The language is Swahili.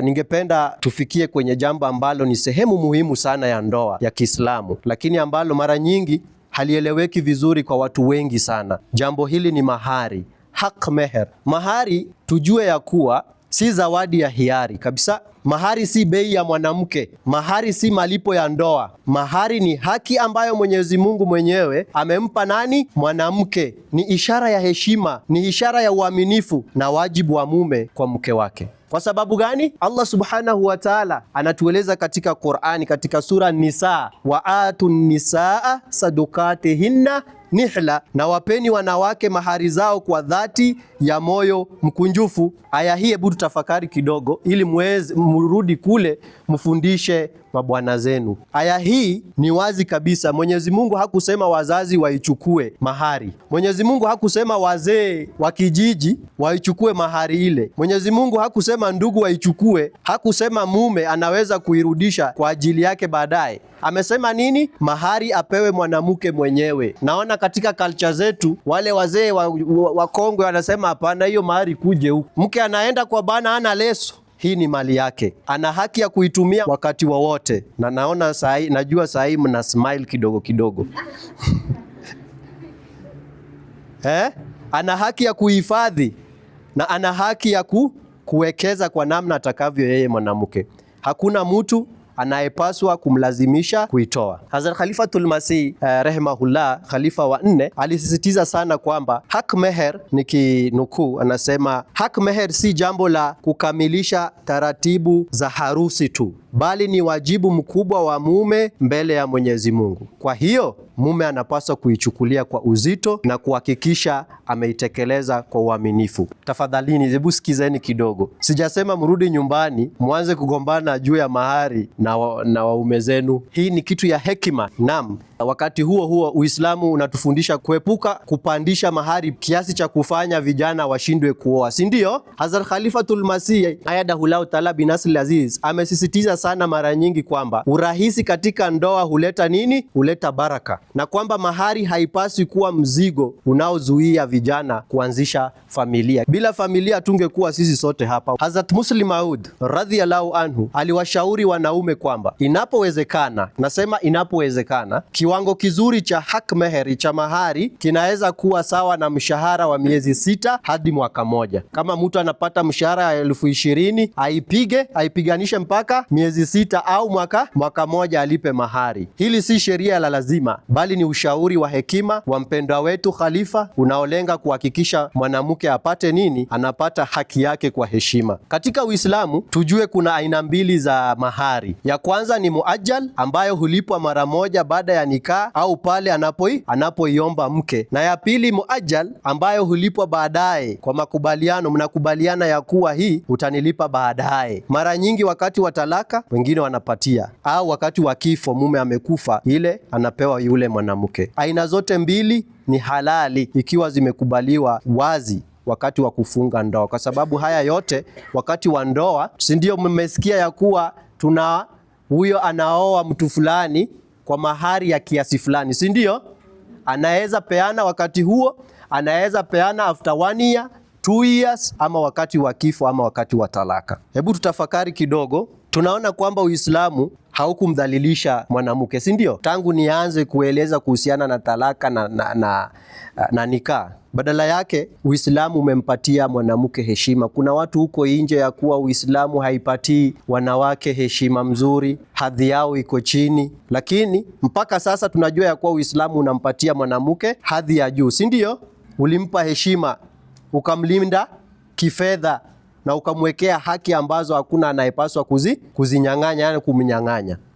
ningependa tufikie kwenye jambo ambalo ni sehemu muhimu sana ya ndoa ya Kiislamu, lakini ambalo mara nyingi halieleweki vizuri kwa watu wengi sana. Jambo hili ni mahari, haq meher. Mahari tujue ya kuwa si zawadi ya hiari kabisa. Mahari si bei ya mwanamke. Mahari si malipo ya ndoa. Mahari ni haki ambayo Mwenyezi Mungu mwenyewe amempa nani? Mwanamke. Ni ishara ya heshima, ni ishara ya uaminifu na wajibu wa mume kwa mke wake. Kwa sababu gani? Allah subhanahu wa ta'ala anatueleza katika Qur'ani, katika sura Nisa, wa atun nisaa sadukatihinna nihla, na wapeni wanawake mahari zao kwa dhati ya moyo mkunjufu. Aya hii hebu tutafakari kidogo ili mrudi kule mfundishe mabwana zenu. Aya hii ni wazi kabisa. Mwenyezi Mungu hakusema wazazi waichukue mahari. Mwenyezi Mungu hakusema wazee wa kijiji waichukue mahari ile. Mwenyezi Mungu hakusema ndugu waichukue. Hakusema mume anaweza kuirudisha kwa ajili yake baadaye. Amesema nini? Mahari apewe mwanamke mwenyewe. Naona katika culture zetu wale wazee wakongwe wanasema hapana, hiyo mahari kuje huku. Mke anaenda kwa bana, ana leso, hii ni mali yake, ana haki ya kuitumia wakati wowote. Na naona sahi, najua sahi mna smile kidogo kidogo ana haki ya kuhifadhi na ana haki ya kuwekeza kwa namna atakavyo yeye mwanamke. Hakuna mtu anayepaswa kumlazimisha kuitoa. Hazrat Khalifatul Masih rahimahullah, khalifa wa 4, alisisitiza sana kwamba hak meher, nikinukuu, anasema hak meher si jambo la kukamilisha taratibu za harusi tu, bali ni wajibu mkubwa wa mume mbele ya Mwenyezi Mungu. Kwa hiyo mume anapaswa kuichukulia kwa uzito na kuhakikisha ameitekeleza kwa uaminifu. Tafadhalini, hebu sikizeni kidogo. Sijasema mrudi nyumbani mwanze kugombana juu ya mahari na waume zenu. Hii ni kitu ya hekima. Naam. Wakati huo huo, Uislamu unatufundisha kuepuka kupandisha mahari kiasi cha kufanya vijana washindwe kuoa, si ndio? Hazrat Khalifatul Masih ayadahullahu ta'ala binasril aziz amesisitiza sana mara nyingi kwamba urahisi katika ndoa huleta nini? Huleta baraka, na kwamba mahari haipaswi kuwa mzigo unaozuia vijana kuanzisha familia. Bila familia tungekuwa sisi sote hapa. Hazrat Muslim Maud radhiyallahu anhu aliwashauri wanaume kwamba inapowezekana, nasema inapowezekana, kiwango kizuri cha hak meheri, cha mahari, kinaweza kuwa sawa na mshahara wa miezi 6 hadi mwaka 1. Kama mtu anapata mshahara ya 20,000, aipiganishe mpaka miezi 6 au mwaka 1 alipe mahari. Hili si sheria la lazima, bali ni ushauri wa hekima wa mpendwa wetu Khalifa unaolenga kuhakikisha mwanamke apate nini? Anapata haki yake kwa heshima. Katika Uislamu tujue kuna aina mbili za mahari. Ya kwanza ni muajjal, ambayo hulipwa mara moja baada ya nikah au pale anapoiomba mke, na ya pili muajjal, ambayo hulipwa baadaye kwa makubaliano. Mnakubaliana ya kuwa hii utanilipa baadaye. Mara nyingi wakati wa talaka wengine wanapatia, au wakati wa kifo, mume amekufa, ile anapewa yule mwanamke. Aina zote mbili ni halali ikiwa zimekubaliwa wazi wakati wa kufunga ndoa, kwa sababu haya yote wakati wa ndoa, si ndio? Mmesikia ya kuwa huyo anaoa mtu fulani kwa mahari ya kiasi fulani, si ndio? Anaweza peana wakati huo, anaweza peana after 1 year, 2 years, ama wakati wa kifo, ama wakati wa talaka. Hebu tutafakari kidogo. Tunaona kwamba Uislamu haukumdhalilisha mwanamke, si ndio? Tangu nianze kueleza kuhusiana na talaka na nikah, badala yake Uislamu umempatia mwanamke heshima. Kuna watu huko nje ya kuwa Uislamu haipatii wanawake heshima mzuri, hadhi yao iko chini, lakini mpaka sasa tunajua ya kuwa Uislamu unampatia mwanamke hadhi ya juu, si ndio? Ulimpa heshima, ukamlinda kifedha, na ukamwekea haki ambazo hakuna anayepaswa kuzinyang'anya, yani kumnyang'anya.